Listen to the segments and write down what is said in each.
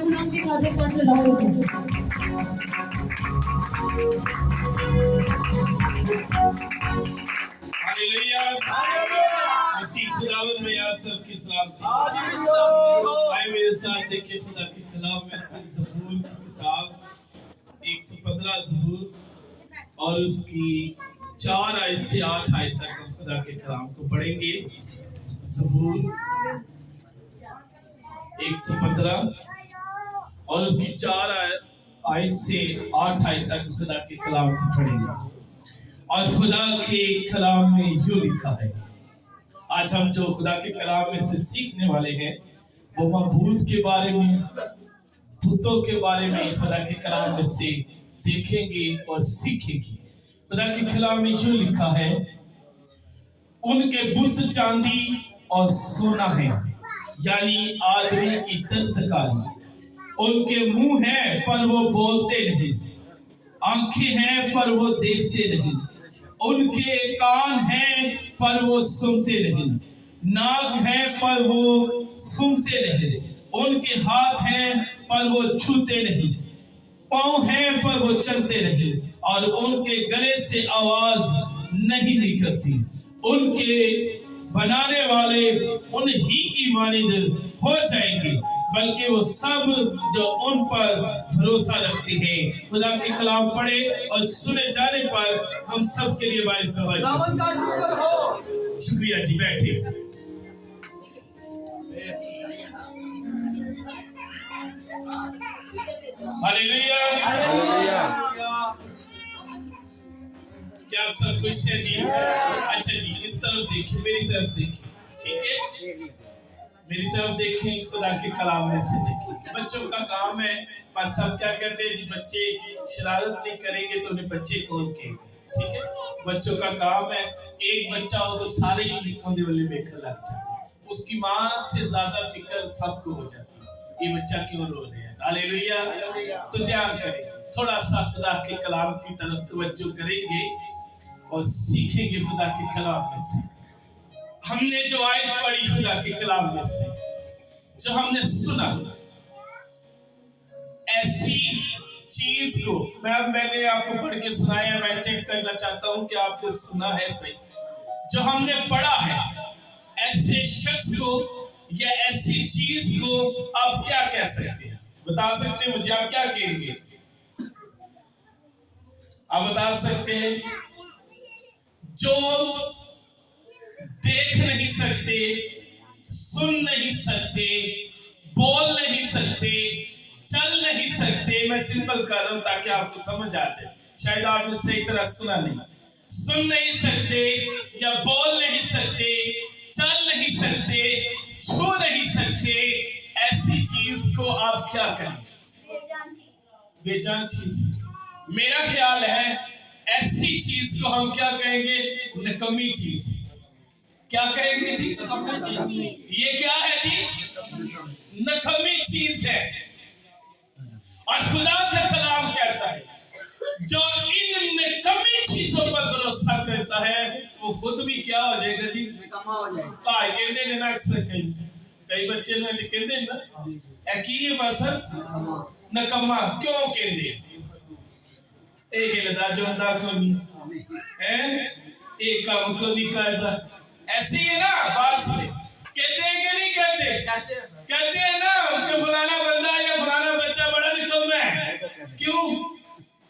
गुलाम की खातिर पास लगाओ हालेलुया मसीह खुदावंद में आप सबकी सलामती आए मेरे साथ देखिए खुदा के कलाम में से ज़बूर की किताब 115 ज़बूर और उसकी 4 आयत से 8 आयत तक हम खुदा के कलाम को पढ़ेंगे। ज़बूर 115 और उसकी 4 आयत से 8 आयत तक खुदा के कलाम को पढ़ेंगे। और खुदा के कलाम में यूं लिखा है। आज हम जो खुदा के कलाम में से सीखने वाले हैं वो मबूद के बारे में, बुतों के बारे में खुदा के कलाम में से देखेंगे और सीखेंगे। खुदा के कलाम में यूं लिखा है, उनके बुत चांदी और सोना है, यानी आदमी की दस्तकारी। उनके मुंह हैं पर वो बोलते नहीं, आंखें हैं पर वो देखते नहीं, उनके कान हैं पर वो सुनते नहीं, नाक है पर वो सूंघते नहीं, उनके हाथ हैं पर वो छूते नहीं, पांव हैं पर वो चलते नहीं, और उनके गले से आवाज नहीं निकलती। उनके बनाने वाले उन्हीं की मानिंद हो जाएंगे, बल्कि वो सब जो उन पर भरोसा रखते हैं। खुदा के कलाम पढ़े और सुने जाने पर हम सब के लिए बाइस सवाल का शुक्र हो। शुक्रिया जी, बैठे। हालेलुया। क्या आप सब खुश हैं जी? अच्छा जी, इस तरफ देखिए, मेरी तरफ देखिए, ठीक है? मेरी तरफ देखें, खुदा के कलाम में से देखें। बच्चों का काम है, पर सब क्या कहते हैं जी, बच्चे शरारत नहीं करेंगे तो उन्हें बच्चे कौन कहेंगे, ठीक है? बच्चों का काम है, एक बच्चा हो तो सारे ही लिखोंदे वाले में लग जाते, उसकी माँ से ज्यादा फिक्र सबको हो जाती है, ये बच्चा क्यों रो रहे हैं। हालेलुया। तो ध्यान करें, थोड़ा सा खुदा के कलाम की तरफ तवज्जो करेंगे और सीखेंगे खुदा के कलाम में से। हमने जो आयत पढ़ी खुदा के कलाम में से, जो हमने सुना, ऐसी चीज को मैंने आपको पढ़ के सुनाया, मैं चेक करना चाहता हूं कि आपने सुना है सही। जो हमने पढ़ा है, ऐसे शख्स को या ऐसी चीज को आप क्या कह सकते हैं? बता सकते हैं मुझे, आप क्या कहेंगे? आप बता सकते हैं? जो देख नहीं सकते, सुन नहीं सकते, बोल नहीं सकते, चल नहीं सकते। मैं सिंपल कर रहा हूं ताकि आपको समझ आ जाए, शायद आपने सही तरह सुना नहीं। सुन नहीं सकते या बोल नहीं सकते, चल नहीं सकते, छू नहीं सकते, ऐसी चीज को आप क्या कहेंगे? बेजान चीज। मेरा ख्याल है ऐसी चीज को हम क्या कहेंगे? नकम्मी चीज। क्या कहेंगे जी? ये क्या है जी? नकम्मी चीज है। और खुदा का कलाम कहता है, जो इन नकम्मी चीजों पर भरोसा करता है वो खुद भी क्या हो जाएगा जी? निकम्मा हो जाएगा। काय कहते हैं ना, अक्सर कई बच्चे ना कहते हैं ना, की बस नकम्मा क्यों कहते? एक हिलदा जोंदा को नहीं है, एक काम को नहीं करता, ऐसे ही है ना। बात सुने, कहते हैं कि नहीं कहते? कहते हैं ना कि फलाना बंदा या फलाना बच्चा बड़ा निकम्मा है। क्यों?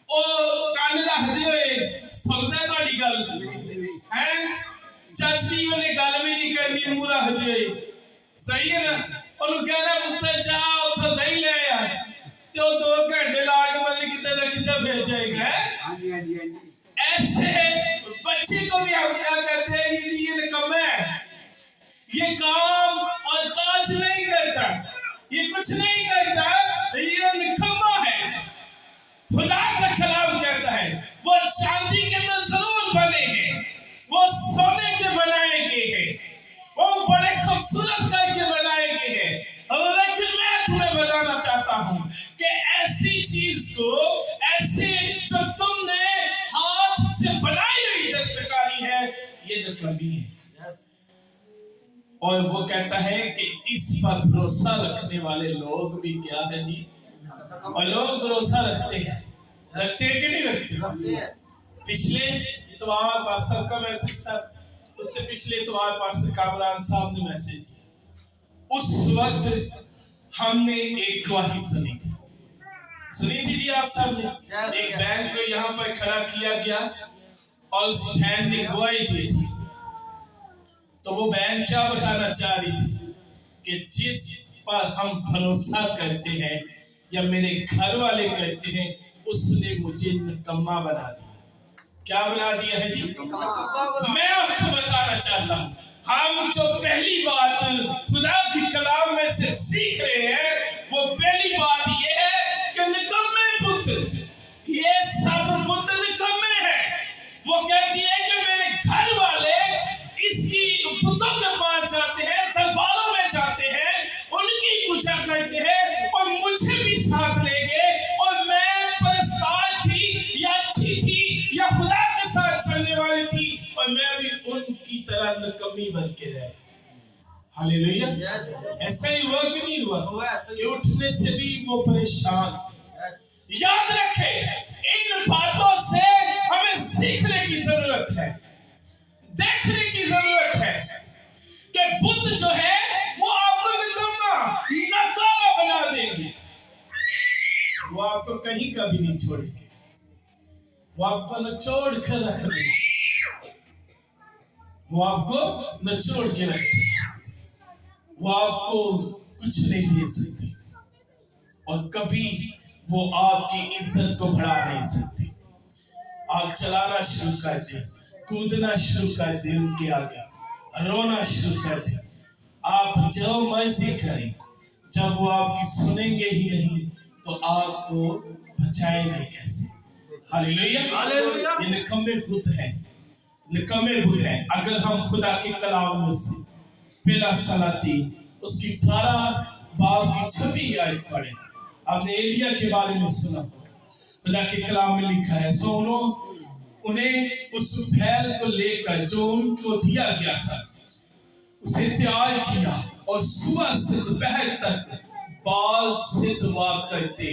ओ कान रख दे सुनता है ਤੁਹਾਡੀ ਗੱਲ है, चाची ने गल भी नहीं करनी, मुंह रख दे, सही है ना। ਉਹਨੂੰ कहना पुत्र जा ਉੱਥੇ ਦਹੀਂ ਲੈ ਆ, ਤੇ ਉਹ 2 घंटे ला के बल्ली कितने ना कितने भेज जाएगा। ऐसे बच्चे को भी हम क्या करते हैं? ये निकम्मा है, ये काम और काज नहीं करता, ये कुछ नहीं करता, ये निकम्मा है। खुदा का कलाम कहता है वो चांदी के तो जरूर बने हैं, वो सोने के बनाए गए हैं, वो बड़े खूबसूरत करके बनाए गए हैं, लेकिन मैं तुम्हें बताना चाहता हूं कि ऐसी चीज को, ऐसे जो तुमने हाथ से बनाई हुई दस्तकारी है, ये नकम्मी है। और वो कहता है कि इस पर भरोसा रखने वाले लोग भी क्या है जी, और लोग भरोसा रखते हैं कि नहीं रखते। पिछले इतवार पास्टर का मैसेज था, उससे पिछले इतवार पास्टर कामरान साहब ने मैसेज दिया। उस वक्त हमने एक गवाही सुनी थी जी आप सब ने। एक बहन को यहाँ पर खड़ा किया गया और उस बहन ने गवाही दी थी। तो वो बहन क्या बताना चाह रही थी कि जिस पर हम भरोसा करते हैं या मेरे घर वाले करते हैं, उसने मुझे निकम्मा बना दिया। क्या बना दिया है जी? मैं आपको बताना चाहता हूँ, हम जो पहली बात खुदा की कलाम में से सीख रहे हैं, वो पहली बात ये है कि निकम्मे पुत्र, ये सब पुत्र निकम्मे हैं। वो कहती है कि मेरे घर वाले इसकी पुत्रों के पास जाते हैं, दरबारों में जाते हैं, उनकी पूजा करते हैं और मुझे भी साथ ले गए, और मैं परस्तार थी या अच्छी थी या खुदा के साथ चलने वाली थी, और मैं भी उनकी तरह निकम्मी बन के रह। हालेलुया। ऐसा ही हुआ कि नहीं हुआ कि उठने से भी वो परेशान। याद रखें, इन बातों से हमें सीखने की जरूरत है, देखने की जरूरत है कि बुद्ध जो है वो आपको निकम्मा नकारा बना देंगे। वो आपको कहीं का भी नहीं छोड़ेंगे, वो आपको निचोड़ कर रख देंगे, वो आपको निचोड़ के रख देंगे, वो आपको कुछ नहीं दे सकते, और कभी वो आपकी इज्जत को बढ़ा नहीं सकते। आप चलाना शुरू कर दें, कूदना शुरू कर दें, उनके आगे रोना शुरू कर दें, आप जो मर्जी करें, जब वो आपकी सुनेंगे ही नहीं तो आपको बचाएंगे कैसे? हालेलुया। ये निकम्मे बुद्ध हैं, निकम्मे बुद्ध हैं। अगर हम खुदा के कलाम में से पहला सलाती उसकी 12 बाब की 26 आयत पढ़े, आपने एलिया के बारे में सुना, खुदा के कलाम में लिखा है, सुनो उन्हें उस फैल को लेकर जो उनको दिया गया था उसे तैयार किया, और सुबह से दोपहर तक बाल से दुआ करते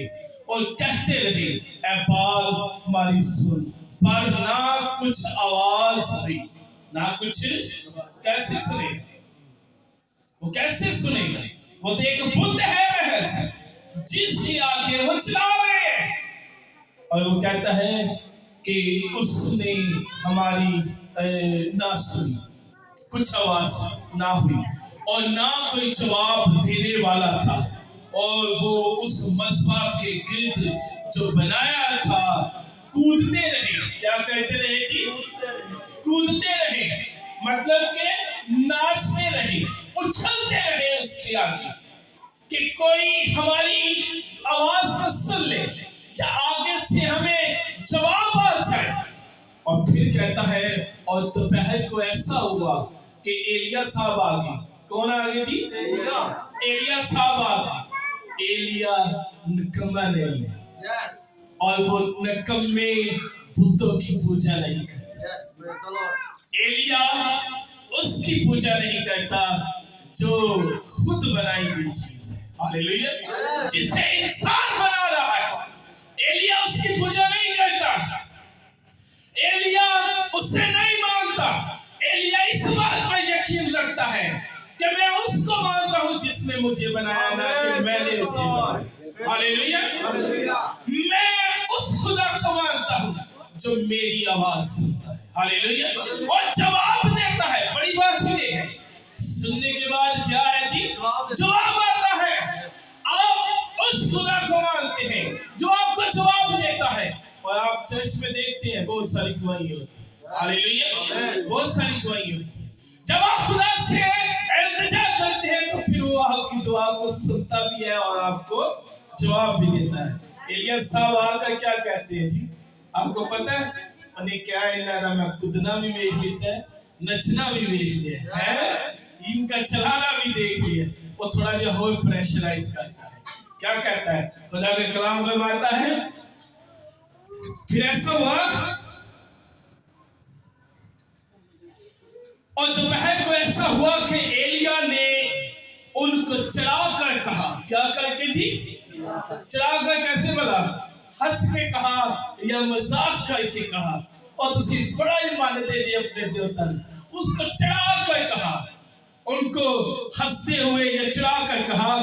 और कहते रहे, ऐ बाल हमारी सुन, पर ना कुछ आवाज हुई, ना कुछ। कैसे सुने? वो कैसे सुनेगा? वो तो एक बुद्ध है महज, जिसके आगे वो चला रहे हैं, और वो कहता है कि उसने हमारी ना सुनी, कुछ आवाज ना हुई, और ना कोई जवाब देने वाला था, और वो उस मज़बा के गिर्द जो बनाया था कूदते रहे। क्या कहते रहे जी? कूदते रहे, मतलब के नाचते रहे, उछलते रहे उसके आगे कि कोई हमारी आवाज को सुन ले या आगे से हमें जवाब आ जाए। और फिर कहता है, और दोपहर को ऐसा हुआ कि एलिया साहब आ गए। कौन आ गए जी? एलिया साहब आ गए। एलिया निकम्मा नहीं है, और वो निकम्मे बुतों की पूजा नहीं करता। एलिया उसकी पूजा नहीं करता जो खुद बनाई गई चीज है। हालेलुया। जिसे इंसान बना रहा है, एलिया उसकी पूजा नहीं करता, एलिया उसे नहीं मानता। एलिया इस बात पर यकीन रखता है कि मैं उसको मानता हूं जिसने मुझे बनाया, ना कि मैंने उसे बनाया। हालेलुया। मैं उस खुदा को मानता हूं जो मेरी आवाज सुनता है। हालेलुया। और जवाब देता है। बड़ी बात ये है, सुनने के बाद क्या है जी? जवाब आता है। आप उस खुदा को मानते हैं जो आपको जवाब देता है। और आप चर्च में देखते हैं बहुत सारी गवाही होती है। हालेलुया। बहुत सारी गवाही होती है। जब आप खुदा से इल्तिजा करते हैं तो फिर वो आपकी दुआ को सुनता भी है और आपको जवाब भी देता है। एलिया साहब आकर क्या कहते हैं जी? आपको पता है उन्हें क्या इलाका में कूदना भी देख लेता है, नचना भी देख लिया है, इनका चलाना भी देख लिया। वो थोड़ा जो हो प्रेशराइज करता है। क्या कहता है? खुदा के कलाम में आता है, फिर ऐसा हुआ और दोपहर को ऐसा हुआ कि एलिया ने उनको चढ़ा कर कहा, क्या करके जी? चढ़ा कर कैसे बोला? हंस के कहा या मजाक करके कहा? और तुसी बड़ा ही मानते जी अपने देवता ने। उसको चढ़ा कर कहा, उनको हंसते हुए या चढ़ा कर कहा,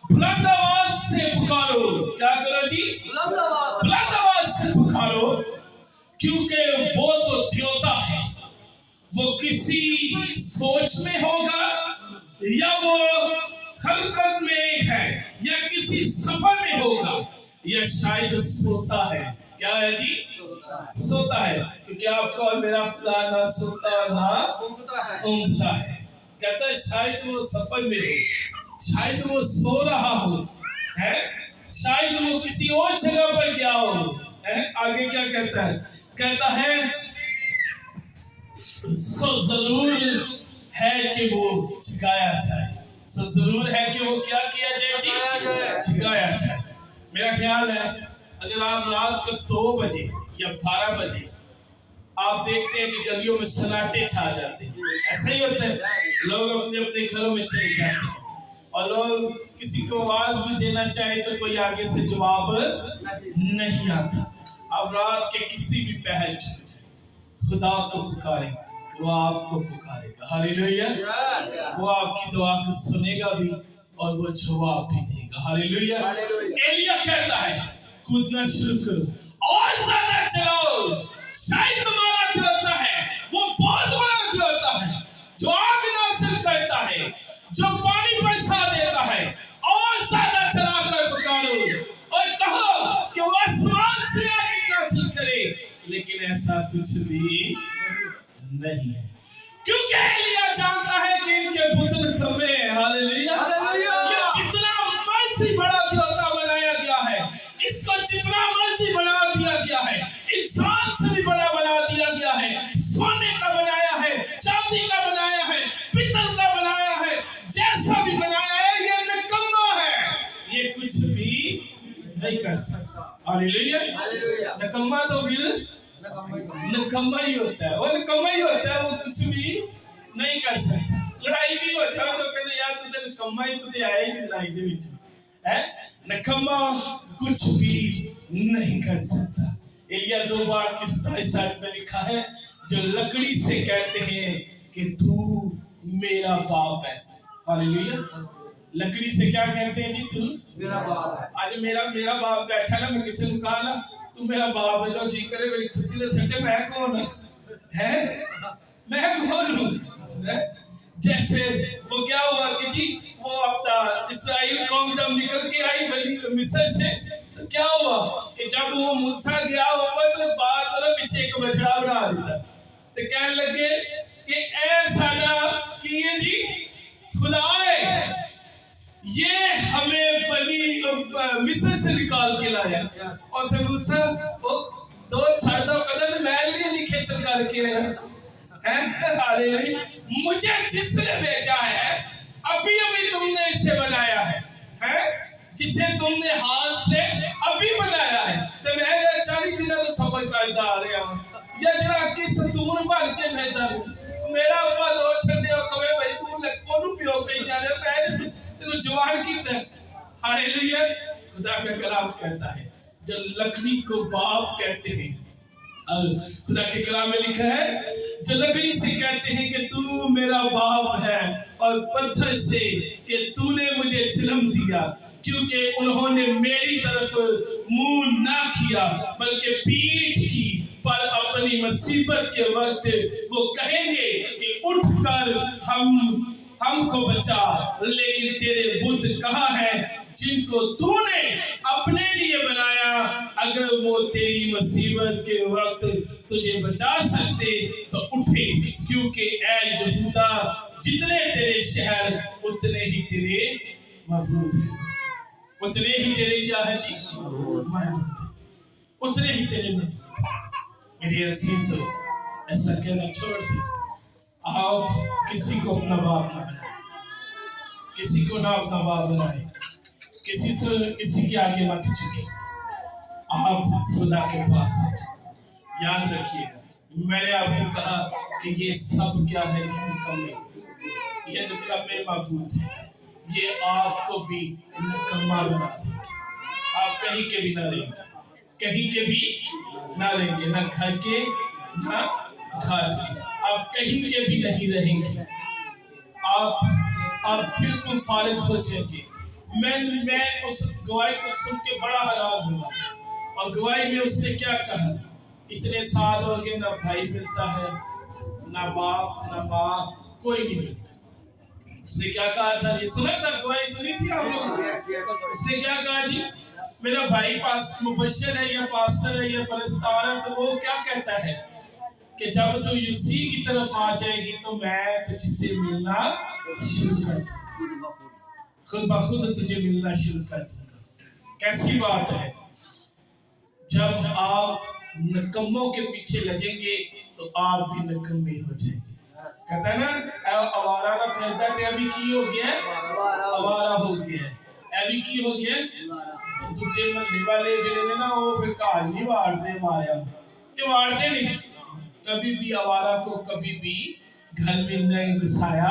बुलंद आवाज से पुकारो। क्या करो जी? बुलंद आवाज से पुकारो, क्योंकि वो तो देवता है। वो किसी सोच में होगा या वो खलबत में है या किसी सफर में होगा या शायद सोता है। क्या है जी? सोता है। क्योंकि आपका और मेरा खुदा ना सोता ना ऊँघता है। कहता है शायद वो सफर में हो, शायद वो सो रहा हो, है, शायद वो किसी और जगह पर गया हो, है। आगे क्या कहता है? कहता है सो जरूर है कि वो जगाया जाए। सो जरूर है कि वो क्या किया जाए जी? जगाया जाए। मेरा ख्याल है अगर आप रात को 2 बजे या 12 बजे आप देखते हैं कि गलियों में सन्नाटे छा जाते हैं, ऐसा ही होता है। लोग अपने अपने घरों में चले जाते हैं और लोग किसी को आवाज भी देना चाहे तो कोई आगे से जवाब नहीं आता। अब रात के किसी भी पहर झुक जाए, खुदा को पुकारें, वो आपको पुकारेगा। हालेलुया। वो आपकी दुआ को सुनेगा भी और वो जवाब भी देगा। हालेलुया। एलिया कहता है कूदना शुरू करो और ज्यादा चलाओ, शायद तुम्हारा देवता है वो बहुत बड़ा देवता है, जो आग नासिल करता है, जो पानी बरसा देता है। और ज्यादा चलाकर पुकारो और कहो कि वो आसमान से आग नासिल करे। लेकिन ऐसा कुछ भी नहीं है, क्योंकि एलिया जानता है कि इनके पुत्र निकम्मे हैं। हालेलुया। ये जितना मर्जी बड़ा देवता बनाया गया है, इसको जितना मर्जी बना दिया गया है, इंसान से भी बड़ा बना दिया गया है, सोने का बनाया है, चांदी का बनाया है, पीतल का बनाया है, जैसा भी बनाया है, ये निकम्मा है। ये कुछ भी नहीं कर सकता। हालेलुया। निकम्मा तो फिर निकम्मा ही होता है, वो निकम्मा ही होता है, वो कुछ भी नहीं कर सकता। लड़ाई भी हो जाए तो कहते यार तू तो निकम्मा ही, तू तो आया ही लड़ाई दे विच है। निकम्मा कुछ भी नहीं कर सकता। एलिया 2 बार किस्सा इस साइड में लिखा है, जो लकड़ी से कहते हैं कि तू मेरा बाप है। हालेलुया। लकड़ी से क्या कहते हैं जी? तू मेरा बाप है। आज मेरा बाप बैठा ना, मैं किसी ने कहा ना तू मेरा बाप है, तो जी करे मेरी खुदी दे सटे मैं कौन है? मैं कौन हूँ? जैसे वो क्या हुआ कि जी वो अपना इस्राएल कौम जब निकल के आई बनी मिस्र से, तो क्या हुआ कि जब वो मूसा गया ऊपर तो बात और पीछे एक बछड़ा बना देता, तो कहने लगे कि ऐ साडा कि ये जी खुदा है, ये हमें बनी मिस्र से निकाल के लाया। और फिर मूसा वो 2 छाड़ दो कदम मैं नहीं खेचल करके है। मुझे जिसने भेजा है अभी अभी तुमने इसे बनाया है, जिसे तुमने हाथ से अभी बनाया है। तो मैं 40 दिन तो सफर करता आ रहा हूँ, या जरा की सतून बन के भेजा मेरा अब्बा 2 छंडे और कहे भाई तू कोनू पियो कहीं जा रहे मैं तेनु जवान की तरह। हालेलुया। खुदा का कलाम कहता है जो लकड़ी को बाप कहते हैं, खुदा के कलाम में लिखा है जो लकड़ी से कहते हैं कि तू मेरा बाप है, और पत्थर से कि तूने मुझे जन्म दिया, क्योंकि उन्होंने मेरी तरफ मुंह ना किया बल्कि पीठ की, पर अपनी मुसीबत के वक्त वो कहेंगे कि उठकर हमको बचा। लेकिन तेरे बुत कहाँ हैं जिनको तूने अपने लिए बनाया? अगर वो तेरी मुसीबत के वक्त तुझे बचा सकते तो उठे, क्योंकि ऐ यहूदा जितने तेरे शहर उतने ही तेरे महबूब हैं। उतने ही तेरे क्या है जी? महबूब। उतने ही तेरे महबूब। मेरे अजीजों, ऐसा कहना छोड़ दे, आप किसी को अपना बाप ना बनाए, किसी को ना अपना बाप बनाए, किसी के आगे मत झुके, आप खुदा के पास याद रखिएगा। میں نے آپ کو کہا کہ یہ سب کیا ہے جی؟ نکمے. یہ نکمے معبود ہیں. یہ آپ کو بھی نکما بنا دیں گے. آپ کہیں کے بھی نہ رہیں گے. کہیں کے بھی نہ رہیں گے. نہ گھر کے نہ گھر کے. آپ کہیں کے بھی نہیں رہیں گے. آپ بالکل فارغ ہو جائیں گے. میں اس گواہی کو سن کے بڑا حیران ہوا. اور گواہی میں اس نے کیا کہا؟ اتنے سال ہو گئے نہ بھائی ملتا ہے، نہ باپ نہ ماں، کوئی نہیں ملتا. اس نے کیا کہا تھا؟ یہ سنا تھا؟ گواہی سنی تھی آپ لوگوں نے؟ اس نے کیا کہا جی؟ میرا بھائی پاس مبشر ہے یا پاسٹر ہے یا پرستار ہے، تو وہ کیا کہتا ہے کہ جب تو یوسی کی طرف آ جائے گی تو میں تجھ سے ملنا شروع کر دوں گا. خود بخود تجھے ملنا شروع کر دوں گا. کیسی بات ہے؟ جب آپ نکموں کے پیچھے لگیں گے تو آپ بھی نکمے ہو جائیں گے. کہتا ہے نا آوارہ کا پھیلتا ہے ابھی کی ہو گیا ہے؟ آوارہ ہو گیا ہے. ابھی کی ہو گیا ہے؟ تجھے ملنے والے جڑے نے نا وہ پھر کہا نہیں وارتے ماریا کہ وارتے نہیں. کبھی بھی آوارہ کو کبھی بھی گھر میں نہیں گھسایا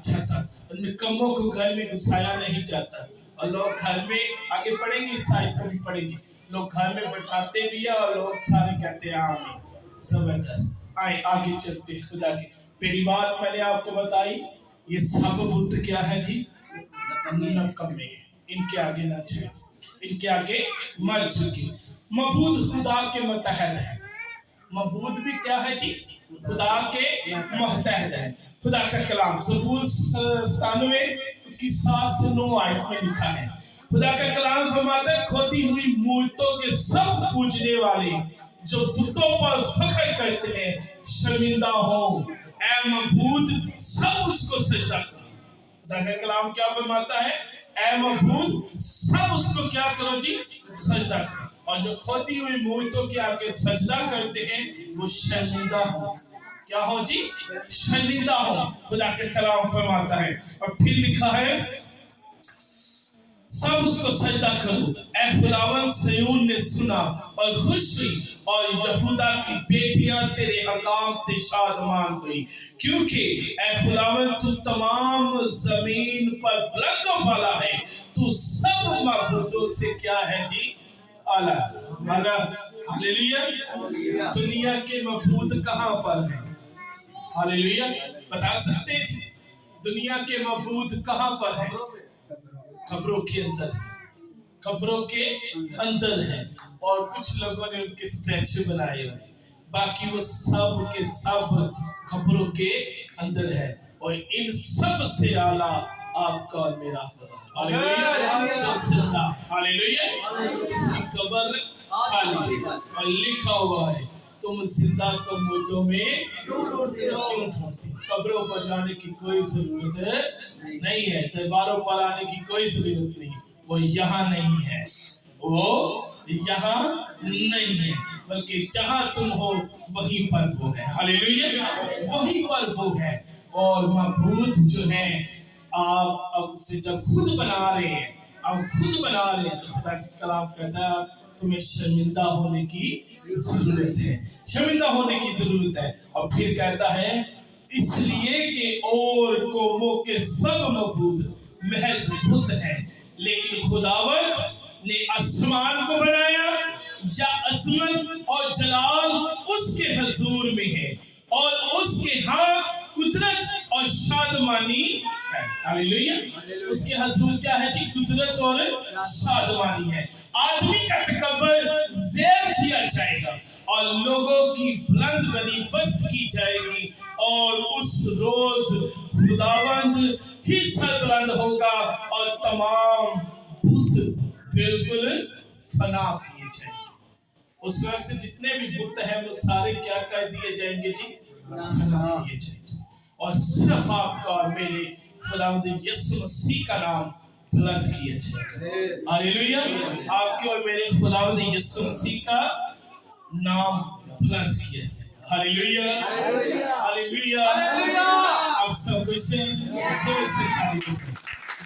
جاتا. نکموں کو گھر میں گھسایا نہیں جاتا. اور لوگ گھر میں آگے پڑھیں گے، اس سائٹ کو بھی پڑھیں گے، لوگ گھر میں بٹھاتے بھی ہیں اور لوگ سارے کہتے ہیں آمین. زبردست. آئیں آگے چلتے ہیں. خدا کی پہلی بات میں نے آپ کو بتائی، یہ سب بت کیا ہے جی؟ نکمے ہیں. ان کے آگے نہ چلے، ان کے آگے مت جھکے. معبود خدا کے متحد ہے. معبود بھی کیا ہے جی؟ خدا کے متحد ہے. خدا کا کلام زبور 97 اس کی 7 سے 9 آیت میں لکھا ہے. خدا کا کلام فرماتا ہے کھودی ہوئی مورتوں کے سب پوجنے والے جو بتوں پر فخر کرتے ہیں شرمندہ ہوں. اے معبود سب اس کو سجدہ کرو. خدا کا کلام کیا فرماتا ہے؟ اے معبود سب اس کو کیا کرو جی؟ سجدہ کرو. اور جو کھودی ہوئی مورتوں کے آگے سجدہ کرتے ہیں وہ شرمندہ ہوں. کیا ہو جی؟ شرمندہ ہو. خدا کے کلام فرماتا ہے. اور پھر لکھا ہے سب اس کو سجدہ کرو. اے خداوند سیون نے سنا اور خوش ہوئی اور یہودا کی بیٹیاں تیرے حکام سے شادمان ہوئی. کیونکہ اے خداوند تو تمام زمین پر بلند و بالا ہے. تو سب معبودوں سے کیا ہے جی؟ اعلیٰ. ہاللیلویہ. دنیا کے معبود کہاں پر ہیں؟ ہاللیلویہ. بتا سکتے ہیں جی دنیا کے معبود کہاں پر ہیں؟ قبروں کے اندر. قبروں کے اندر ہے. اور کچھ لوگوں نے ان کے اسٹیچو بنائے ہوئے، باقی وہ سب کے سب قبروں کے اندر ہے. اور ان سب سے اعلیٰ آپ کا اور میرا خدا. ہاللیلویہ. جو زندہ، ہاللیلویہ، جس کی قبر خالی ہے اور لکھا ہوا ہے تم زندہ کو مردوں میں کیوں ڈھونڈتے. قبروں پر جانے کی کوئی ضرورت نہیں ہے. دیواروں پر آنے کی کوئی ضرورت نہیں. وہ یہاں نہیں ہے، وہ یہاں نہیں ہے، بلکہ جہاں تم ہو وہیں پر وہ ہے. ہاللیلویہ. وہیں پر وہ ہے. اور معبود جو ہے آپ اب سے جب خود بنا رہے ہیں، اب خود بنا رہے ہیں، تو خدا کی کلام کہتا ہے تمہیں شرمندہ ہونے کی ضرورت ہے. شرمندہ ہونے کی ضرورت ہے. اور پھر کہتا ہے اس لیے کہ اور قوموں کے سب معبود محض بت ہیں، لیکن خداوند نے آسمان کو بنایا یا عظمت اور جلال اس کے حضور میں ہے اور اس کے ہاں قدرت اور شادمانی ہے. ہاللیلویہ. اس کے حضور کیا ہے جی؟ قدرت اور شادمانی ہے. آدمی کا تکبر زیر کیا جائے گا اور لوگوں کی بلند بنی بست کی جائے گی. اور اس روز خداوند ہی سربلند ہوگا اور تمام بت بالکل فنا کیے جائیں گے. اس وقت جتنے بھی بت ہیں وہ سارے کیا کر دیے جائیں گے جی؟ فنا کیے جائیں گے. اور صرف آپ کا اور میرے خداوند یسوع مسیح کا نام بلند کیا جائے گا. ہاللیلویہ. آپ کے اور میرے خداوند یسوع مسیح کا نام بلند کیا جائے گا. ہاللیلویہ. ہاللیلویہ. آپ سب خوش ہیں؟ زور سے تعریف کریں.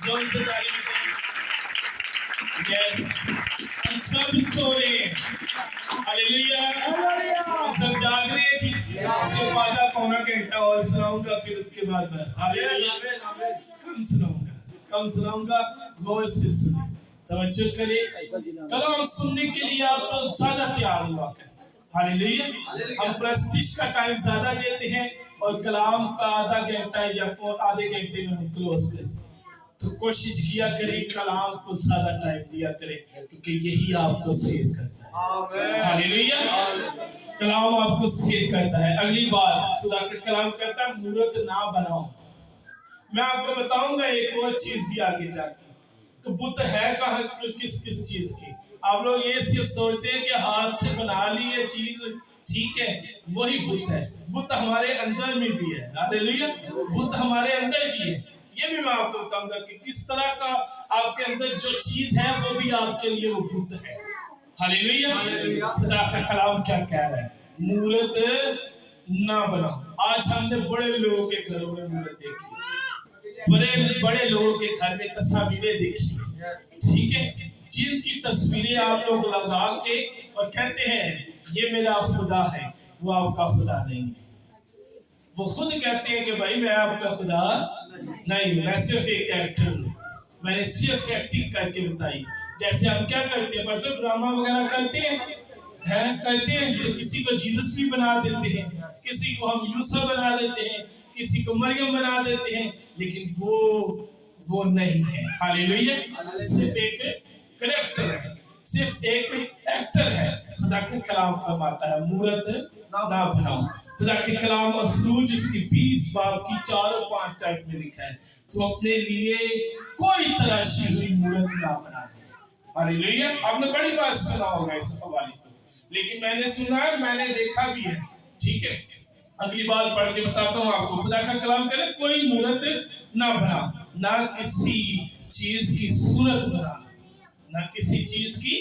زور سے تعریف کریں. ہم سب سو رہے ہیں. ہاللیلویہ. ہم سب جاگ رہے ہیں. रहे हैं जी? सिर्फ आधा पौना घंटा और सुनाऊंगा, फिर उसके बाद बस। हालेलुया। कम सुनाऊंगा, गौर से सुने, तवज्जो करें। कलाम सुनने के लिए आप तो ज्यादा तैयार हुआ करें। हालेलुया। हम प्रेस्टिज का टाइम ज्यादा देते हैं और कलाम का आधा घंटा या आधे घंटे में हम क्लोज करते हैं। तो कोशिश किया करें कलाम को ज्यादा टाइम दिया करें, क्योंकि यही आपको सेव करता है। हालेलुया। कलाम आपको सेव करता है। अगली बात खुदा का कलाम कहता है मूर्त ना बनाओ। मैं आपको बताऊंगा एक और चीज भी आगे जाके, तो बुत है कहाँ, किस किस चीज की। आप लोग ये सिर्फ सोचते हैं कि हाथ से बना ली ये चीज, ठीक है, वही बुत है। बुत हमारे अंदर में भी है। हालेलुया। बुत हमारे अंदर भी है। ये भी मैं आपको बताऊंगा कि किस तरह का आपके अंदर जो चीज है वो भी आपके लिए वो बुत है। हालेलुया। खुदा का कलाम क्या कह रहा है? मूर्त ना बनाओ। आज हमने बड़े लोगों के घरों में मूर्त देखी, बड़े लोगों के घर में तस्वीरें देखी, ठीक है, जिनकी तस्वीरें आप लोग लगा के और कहते हैं ये मेरा खुदा है, वो आपका खुदा नहीं है। वो खुद कहते हैं कि भाई मैं आपका खुदा नहीं हूँ, मैं सिर्फ एक एक्टर हूँ, मैंने सिर्फ एक्टिंग करके बताई। जैसे हम क्या करते हैं, बस ड्रामा वगैरह करते हैं तो किसी को जीसस भी बना देते हैं, किसी को हम यूसुफ बना देते हैं, किसी को मरियम बना देते हैं, लेकिन वो नहीं है। हालेलुया। सिर्फ एक कैरेक्टर है, सिर्फ एक एक्टर है। खुदा के कलाम फरमाता है मूर्त ना बनाओ। खुदा के कलाम मखलूज इसकी 20 बाब की 4 और 5 आयत में लिखा है, तो अपने लिए कोई तराशी हुई मूर्त ना बनाए। हालेलुया। आपने बड़ी बात सुना होगा इस हवाले को, लेकिन मैंने सुना है, मैंने देखा भी है, ठीक है। अगली बात पढ़ के बताता हूँ आपको। खुदा का कलाम करे कोई मूर्त ना बना, ना किसी चीज की सूरत बनाना, ना किसी चीज की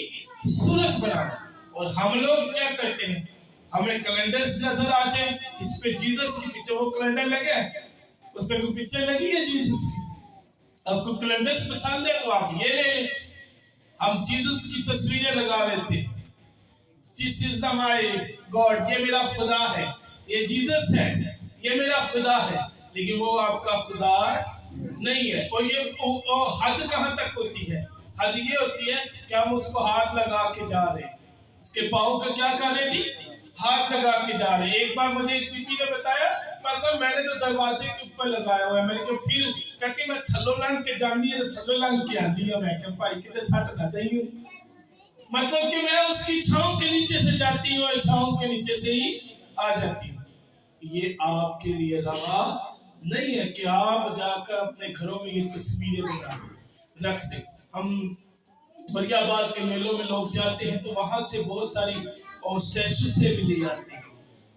सूरत बनाना। और हम लोग क्या करते हैं, हमें कैलेंडर्स नजर आ जाए जिसपे जीसस की पिक्चर, वो कैलेंडर लगे उस पे कोई पिक्चर लगी है जीसस की, आपको कैलेंडर्स पसंद है तो आप ये ले लें। हम जीसस की तस्वीरें लगा लेते हैं, दिस इज माय गॉड, ये मेरा खुदा है, ये जीसस है, ये मेरा खुदा है, लेकिन वो आपका खुदा नहीं है। और ये हद कहाँ तक होती है? हद ये होती है कि हम उसको हाथ लगा के जा रहे हैं, उसके पाँव का क्या कर रहे जी, हाथ लगा के जा रहे हैं। एक बार मुझे एक बीबी ने बताया, पासा मैंने तो दरवाजे के ऊपर लगाया हुआ है, मैंने कहा फिर कहती मैं थल्लो लंघ के जानी है, तो थल्लो लंघ के आती है। मैं कहा भाई कितने सट ना दई हूँ, मतलब कि मैं उसकी छांव के नीचे से जाती हूँ और छांव के नीचे से ही आ जाती हूँ। ये आपके लिए रवा नहीं है कि आप जाकर अपने घरों में ये तस्वीरें बना रख दें। हम मरियाबाद के मेलों में लोग जाते हैं तो वहां से बहुत सारी और स्टैचू से भी ले जाते हैं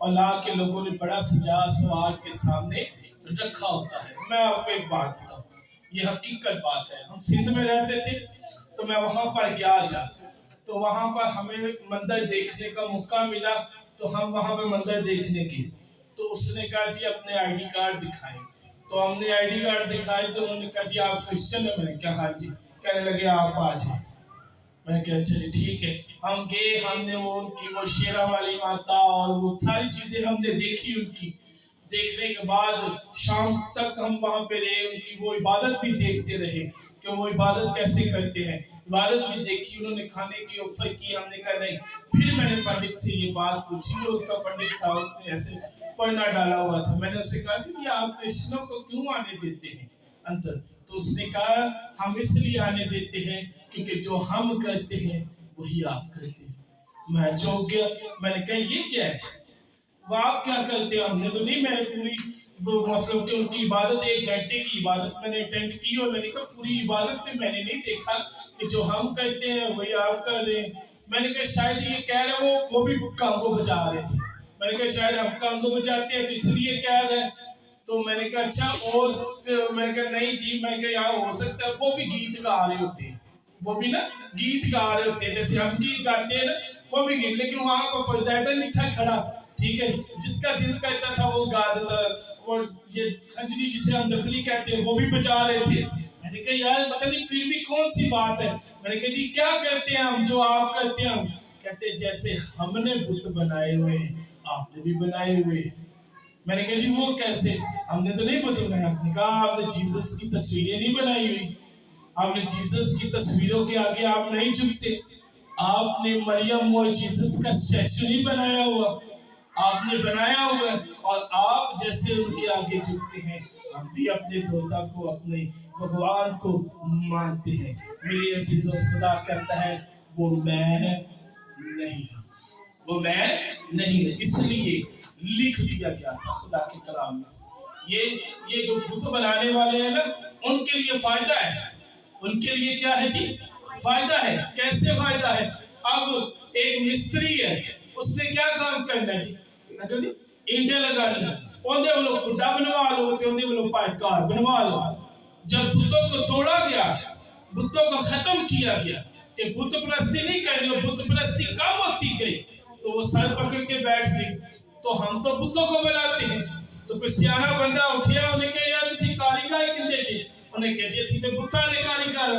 और ला के लोगों ने बड़ा सजा सवार के सामने रखा होता है। मैं आपको एक बात बताऊं, ये हकीकत बात है। हम सिंध में रहते थे तो मैं वहां पर गया जा, तो वहां पर हमें मंदिर देखने का मौका मिला, तो हम वहां पर मंदिर देखने गए। तो उसने कहा जी अपने आईडी कार्ड दिखाएं, तो हमने आईडी कार्ड दिखाए, तो उन्होंने कहा जी आप क्रिश्चियन है? मैंने कहा हाँ जी। कहने लगे आप आ जाए। मैंने कहा अच्छा जी ठीक है। हम गए, हमने वो उनकी वो शेरा वाली माता और वो सारी चीजें हमने देखी। उनकी देखने के बाद शाम तक हम वहां पे रहे, उनकी वो इबादत भी देखते रहे कि वो इबादत कैसे करते हैं, इबादत भी देखी। उन्होंने खाने की ऑफर की, हमने कहा नहीं। फिर मैंने पंडित से ये बात पूछी, वो उनका पंडित था, उसने ऐसे पर्दा डाला हुआ था। मैंने उससे कहा कि आप क्रिश्चियनों को क्यों आने देते हैं अंदर? तो उसने कहा हम इसलिए आने देते हैं क्योंकि जो हम करते हैं वही आप करते हैं। मैंने कहा ये क्या है, वो आप क्या करते हैं? हमने तो नहीं, मैंने पूरी मतलब कि उनकी इबादत 1 घंटे की इबादत मैंने अटेंड की और मैंने कहा पूरी इबादत में मैंने नहीं देखा कि जो हम करते हैं वही आप कर रहे हैं। मैंने कहा शायद ये कह रहे वो भी कांगो बजा रहे थे। मैंने कहा शायद हम कांगो बजाते हैं तो इसलिए कह रहे हैं। तो मैंने कहा अच्छा, और तो मैंने कहा नहीं जी, मैं कहा यार हो सकता है वो भी गीत गा रहे होते हैं, वो भी ना गीत गा रहे होते हैं, जैसे हम गीत गाते हैं ना वो भी गीत, लेकिन वहां पर प्रेजेंटर नहीं था खड़ा, ठीक है, जिसका दिल करता था वो गा देता। और ये खंजरी जिसे हम नकली कहते हैं वो भी बजा रहे थे। मैंने कहा यार पता नहीं फिर भी कौन सी बात है। मैंने कहा जी क्या करते हैं हम जो आप करते हैं? हम कहते जैसे हमने बुत बनाए हुए हैं आपने भी बनाए हुए हैं। मैंने कहा जी वो कैसे? हमने तो नहीं बताया। आपने कहा आपने जीसस की तस्वीरें नहीं बनाई हुई, आपने जीसस की तस्वीरों के आगे आप नहीं झुकते, आपने मरियम और जीसस का स्टैचू नहीं बनाया हुआ, आपने बनाया हुआ है और आप जैसे उनके आगे झुकते हैं, हम भी अपने धोता को, अपने भगवान को मानते हैं। मेरी अजीजों, खुदा कहता है वो मैं नहीं हूं, वो मैं नहीं हूं। इसलिए लिख दिया गया था खुदा के कलाम में। ये जो बुत बनाने वाले हैं ना, उनके लिए फायदा है। उनके लिए क्या है जी? फायदा है। कैसे फायदा है? अब एक मिस्त्री है, उसने क्या काम करना है जी? ईंटें लगानी, उन्हें वो लोग खुदा बनवा लो, उन्हें वो लोग पायकार बनवा लो। जब बुतों को तोड़ा गया, बुतों को खत्म किया गया कि बुत परस्ती नहीं करनी, बुत परस्ती कम होती गई, तो वो सर पकड़ के बैठ गई। तो हम तो बुतों को बनाते हैं। तो कोई सियाना बंदा उठिया, उन्हें कहा यार तुसी कारीगर किंदे जी? उन्हें कहा जी असीं ते बुतां दे कारीगर,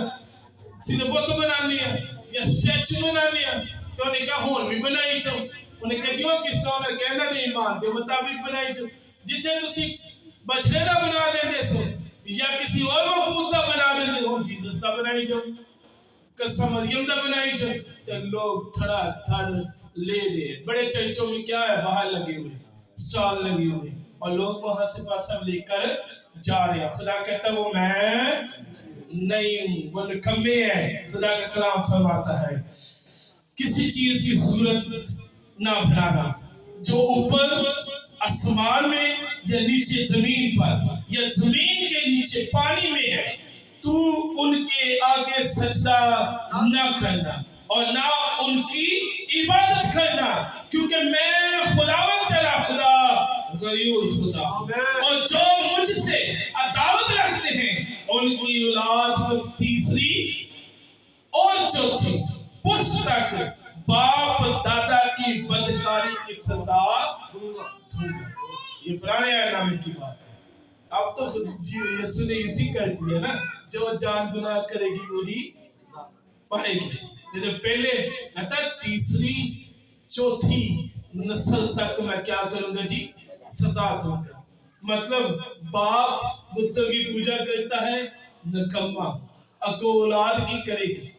असीं ते बुत बनाने हैं या स्टैचू बनाने हैं। तो उन्हें कहा हुण भी बनाई जाओ। उन्हें कहा जी वो किस तरह? उन्हें कहना दे ईमान के मुताबिक बनाई जाओ। जिथे तुसी बछड़े दा बना देंदे सो या किसी और मबूद दा बना देंदे हो, जीसस दा बनाई जाओ, कसम मरियम दा बनाई जाओ। तो लोग थड़ा थड़ ले बड़े चर्चों में क्या है, बाहर लगे हुए स्टॉल लगे हुए और लोग वहां से पासा लेकर जा रहे हैं। खुदा कहता है वो मैं नहीं हूं, वो निकम्मे है। खुदा का कलाम फरमाता है किसी चीज की सूरत ना बनाना जो ऊपर आसमान में या नीचे जमीन पर या जमीन के नीचे पानी में है, तू उनके आगे सजदा ना करना और ना उनकी इबादत करना, क्योंकि मैं खुदावंद तेरा खुदा गयूर खुदा, और जो मुझसे अदावत रखते हैं उनकी औलाद को तीसरी और चौथी पुश्त तक बाप दादा की बदकारी की सजा दूंगा। ये पुराने आयनामे की बात है। अब तो यीशु ने इसी कर दिया ना, जो जान गुनाह करेगी वही पाएगी। जैसे पहले कहता तीसरी चौथी नस्ल तक मैं क्या करूंगा जी? सजा दूंगा। मतलब बाप बुतों की पूजा करता है, नकम्मा अको औलाद की करेगी,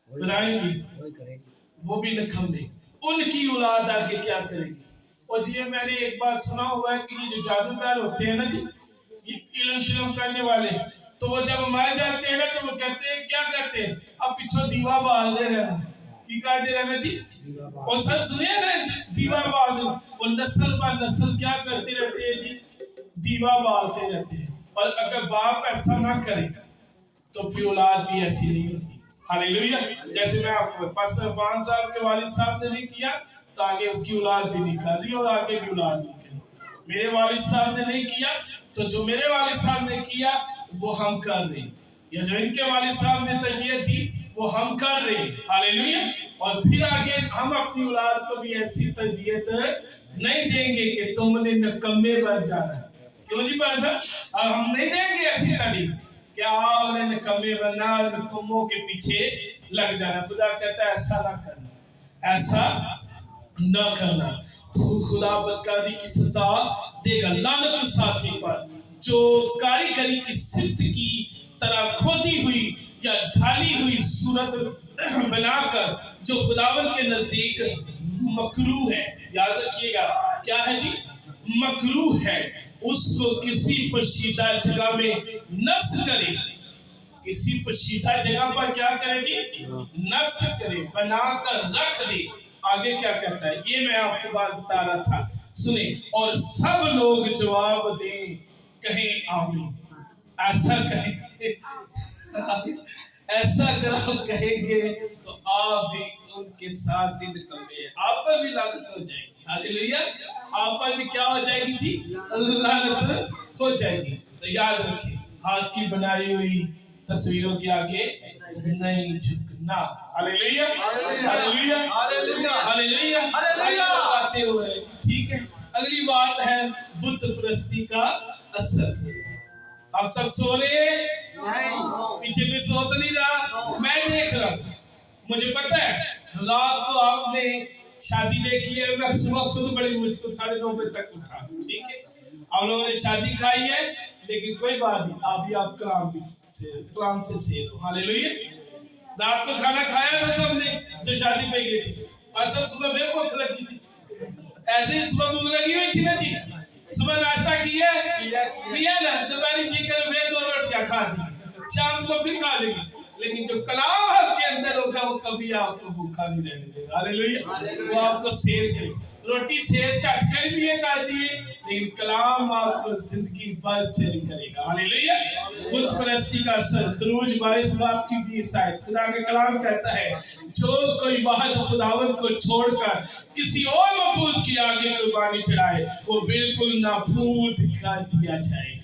बताएंगी वो भी नकम्मे, उनकी औलाद आके क्या करेगी। और ये मैंने एक बात सुना हुआ है कि ये जो जादूगर होते हैं ना जी, ये इलम शिलम करने वाले, तो वो जब मर जाते हैं ना तो वो कहते हैं क्या कहते हैं, अब पीछे दीवा बाल दे रहे हैं, की कह दे रहे हैं जी, और सब सुनिए ना दीवा बाल दे, और नस्ल पर नस्ल क्या करते रहते हैं जी? दीवा बालते रहते हैं। और अगर बाप ऐसा ना करे तो फिर औलाद भी ऐसी नहीं होती। हालेलुया। जैसे मैं आपको पास्टर इरफान साहब के वालिद साहब ने नहीं किया तो आगे उसकी औलाद भी नहीं कर रही और आगे भी औलाद नहीं करी। मेरे वालिद साहब ने नहीं किया तो जो मेरे वालिद साहब ने किया वो हम कर रहे हैं, या जो इनके वालिद साहब ने तरबियत दी वो हम कर रहे हैं। हालेलुया। और फिर आगे हम अपनी औलाद को भी ऐसी तरबियत नहीं देंगे कि तुमने नकम्मे बन जाना है। क्यों जी पैसा? अब हम नहीं देंगे ऐसी तारीफ कि आपने नकम्मे बनना, नकम्मों के पीछे लग जाना। खुदा कहता है ऐसा ना करना, ऐसा ना करना। खुदा बदकारी की सजा देगा लानत उस आदमी पर जो कारीगरी की सिफ्त की तरह खोदी हुई या ढाली हुई सूरत बनाकर जो खुदावन के नजदीक मकरूह है। याद रखिएगा क्या है जी? मकरूह है। उसको किसी पशीदा जगह में नफ्स करे, किसी पशीदा जगह पर क्या करे जी? नफ्स करे, बनाकर रख दे। आगे क्या कहता है ये मैं आपको बात बता रहा था, सुने। और सब लोग जवाब दें, कहें आमीन। ऐसा कहें ऐसा करो कहेंगे तो आप भी उनके साथ दिन कमे, आप पर भी लानत हो जाएगी। हालेलुया। आप पर भी क्या हो जाएगी जी? लानत हो जाएगी। तो याद रखिए हाथ की बनाई हुई तस्वीरों के आगे नहीं झुकना। Hallelujah hallelujah hallelujah hallelujah hallelujah. बातें हो रही, ठीक है। अगली बात है बुत परस्ती का असर। आप सब सो रहे हैं? पीछे में सो तो नहीं रहा, मैं देख रहा हूं। मुझे पता है रात को आपने शादी देखी है, मैं सुबह खुद बड़ी मुश्किल 9:30 बजे तक उठा, ठीक है। आप लोगों ने शादी खाई है, लेकिन कोई बात नहीं, अभी आप कलाम से सेव हो, हालेलुया। रात को खाना खाया था सबने जो शादी पे गए थे, और सब सुबह फिर भूख लगी थी। ऐसे ही सुबह भूख लगी हुई थी ना जी, सुबह नाश्ता किया ना, दोपहर जी कर फिर 2 रोटियां खा जी, शाम को फिर खा लेंगे, लेकिन जो कलाम आपके अंदर होगा वो कभी आपको भूखा नहीं रहने देगा, हालेलुया। वो आपको सेल करेगा, रोटी सेल चट कर लिए कर दिए, लेकिन कलाम आपको जिंदगी भर सेल करेगा, हालेलुया। बुत परस्ती का असर, खरूज 22 बाब की 20 आयत, खुदा के कलाम कहता है जो कोई वाहिद खुदावंद को छोड़कर किसी और मबूद की आगे कुर्बानी चढ़ाए वो बिल्कुल नाबूद कर दिया जाएगा।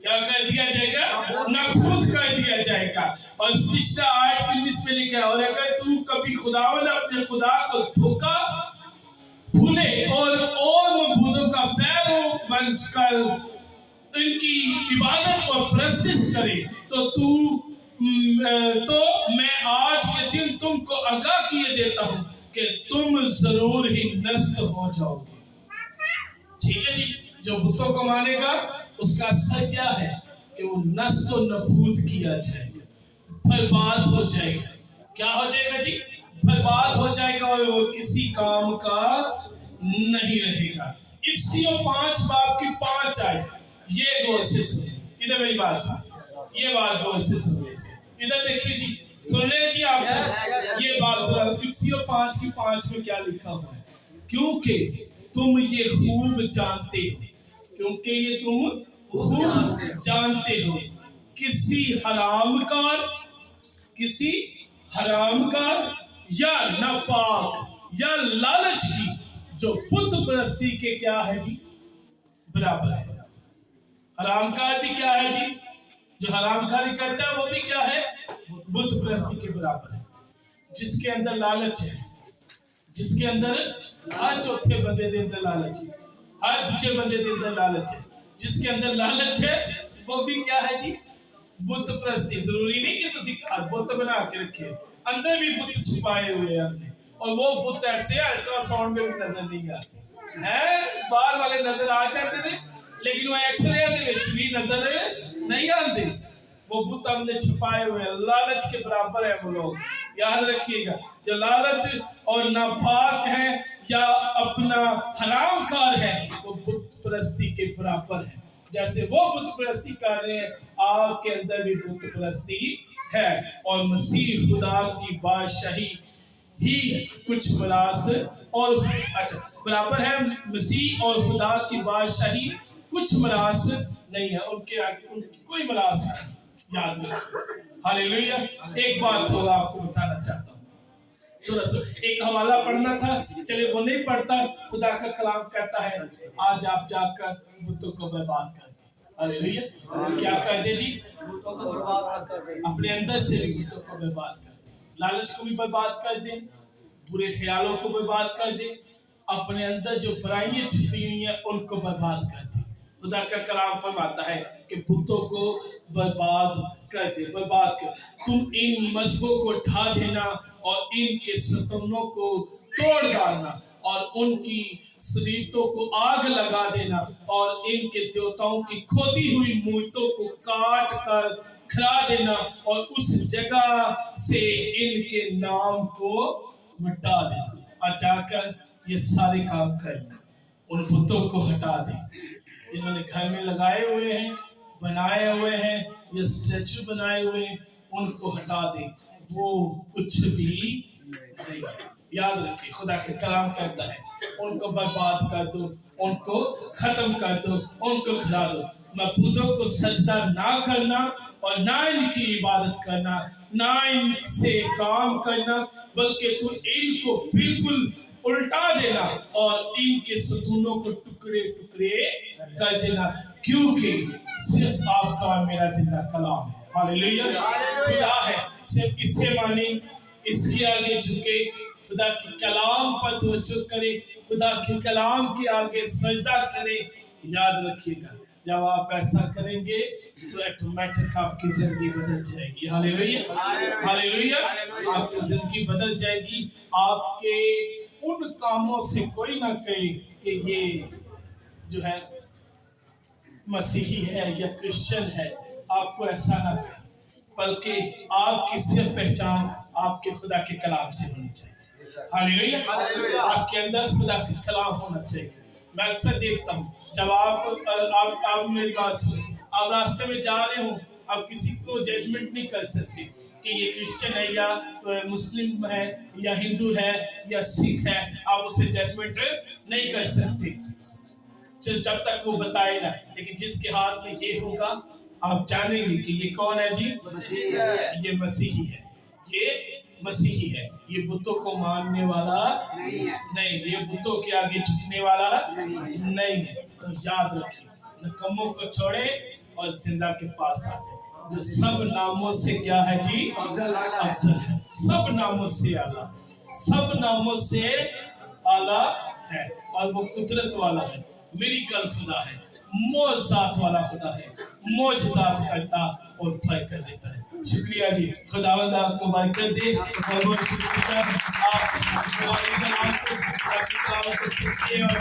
क्या कर दिया जाएगा? नाबूद कर दिया जाएगा। और पिछला आयत 19 में लिखा है, और अगर तू कभी खुदावंद अपने खुदा को धोखा भूले और मबूदों का पैरों बनकर उनकी इबादत और परस्तिश करे तो मैं आज के दिन तुमको आगाह किए देता हूं कि तुम जरूर ही नष्ट हो जाओगे। ठीक है जी, जो बुतों को मानेगा उसका असर क्या है कि वो नष्ट और नबूद किया जाएगा, बर्बाद हो जाएगा। क्या हो जाएगा जी? बर्बाद हो जाएगा और वो किसी काम का नहीं रहेगा। इफिसियों 5 बाब की 5 आयत, ये गौर से सुनिए, इधर मेरी बात सुनिए, ये बात गौर से सुनिए, इधर देखिए जी, सुन रहे जी आप सब, ये बात इफिसियों 5 की 5 में क्या लिखा हुआ है, क्योंकि तुम ये खूब जानते हो, क्योंकि ये तुम खूब जानते हो किसी हरामकार या नापाक या लालच की जो बुत परस्ती के क्या है जी, बराबर है। हरामकार भी क्या है जी? जो हरामकारी करता है वो भी क्या है? बुत परस्ती के बराबर है। जिसके अंदर लालच है, जिसके अंदर हर चौथे बंदे के अंदर लालच है, हर दूसरे बंदे के अंदर लालच है, जिसके अंदर लालच है वो भी क्या है जी? बुत परस्ती। जरूरी नहीं कि तुसी बुत बना के रखे, अंदर भी बुत छुपाए हुए हैं, और वो बुत ऐसे अल्ट्रासाउंड में भी नजर नहीं आते हैं, बाहर वाले नजर आ जाते हैं लेकिन वो एक्सरे भी नजर नहीं आते, वो बुत हमने छुपाए हुए हैं। लालच के बराबर है वो लोग, याद रखिएगा। जो लालच और नापाक है या अपना हरामकार है वो बुत परस्ती के बराबर है। जैसे वो बुत परस्ती कर रहे हैं, आपके अंदर भी बुत परस्ती है, और मसीह खुदा की बादशाही ही कुछ मरास और अच्छा बराबर है। मसीह और खुदा की बादशाही कुछ मरास नहीं है, उनके आगे उनकी कोई मरास नहीं, याद रखिए, हालेलुया। एक बात थोड़ा आपको बताना चाहता हूँ, थोड़ा सा एक हवाला पढ़ना था, चले वो नहीं पढ़ता। खुदा का कलाम कहता है आज आप जाकर बुतों को बर्बाद कर दे, हालेलुया। क्या कर दे जी? अपने अंदर से भी बुतों को बर्बाद कर दे, लालच को भी बर्बाद कर दे, बुरे ख्यालों को बर्बाद कर दे, अपने अंदर जो बुराइयां छिपी हुई हैं उनको बर्बाद कर दे। खुदा का कलाम फरमाता है कि बुतों को बर्बाद कर दे, बर्बाद कर। तुम इन मजहबों को ढा देना और इनके सतनों को तोड़ डालना और उनकी शरीरतों को आग लगा देना और इनके देवताओं की खोदी हुई मूर्तों को काट कर खरा देना और उस जगह से इनके नाम को मिटा देना। और जाकर ये सारे काम करना, उन बुतों को हटा दें जिन्होंने घर में लगाए हुए हैं, बनाए हुए हैं, ये स्टैचू बनाए हुए हैं, उनको हटा दें, वो कुछ भी नहीं। याद रखिए, खुदा के कलाम कहता है उनको बर्बाद कर दो, उनको खत्म कर दो, उनको गिरा दो। मबूदों को सजदा ना करना और ना इनकी इबादत करना, ना इनसे काम करना, बल्कि तू इनको बिल्कुल उल्टा देना और इनके सतूनों को टुकड़े टुकड़े कर देना, क्योंकि सिर्फ आपका और मेरा जिंदा कलाम है, हालेलुया। खुदा है, सिर्फ इससे माने, इसके आगे झुके, खुदा के कलाम पर तवज्जो करे, खुदा के कलाम के आगे सजदा करे। याद रखिएगा, जब आप ऐसा करेंगे तो ऑटोमेटिक आपकी जिंदगी बदल जाएगी, हालेलुया, हालेलुया। आपकी जिंदगी बदल जाएगी, आपके उन कामों से कोई ना कहे कि ये जो है मसीही है या क्रिश्चियन है, आपको ऐसा ना कहे, बल्कि आपकी सिर्फ पहचान आपके खुदा के कलाम से होनी चाहिए। हालेलुया। आपके अंदर खुदा का कलाम होना चाहिए। मैं अक्सर देखता हूँ जब आप मेरी बात सुने, आप रास्ते में जा रहे हो, आप किसी को जजमेंट नहीं कर सकते कि ये क्रिश्चियन है या मुस्लिम है या हिंदू है या सिख है, आप उसे जजमेंट नहीं कर सकते जब तक वो बताए ना। लेकिन जिसके हाथ में ये होगा, आप जानेंगे कि ये कौन है जी, ये मसीही है, ये मसीही है, ये बुतों को मानने वाला नहीं, ये बुतों के आगे झुकने वाला नहीं है। तो याद रखिए, नकम्मों को छोड़े और जिंदा के पास आ जाए, जो सब नामों से क्या है जी, अफजल है, सब नामों से आला, सब नामों से आला है, और वो कुदरत वाला है, मिरेकल खुदा है, मौजज़ात वाला खुदा है, मौजज़ात करता और भय कर देता है। शुक्रिया जी, खुदावंद आपको बरकत दे। बहुत बहुत शुक्रिया, आप कलाम को सुनते और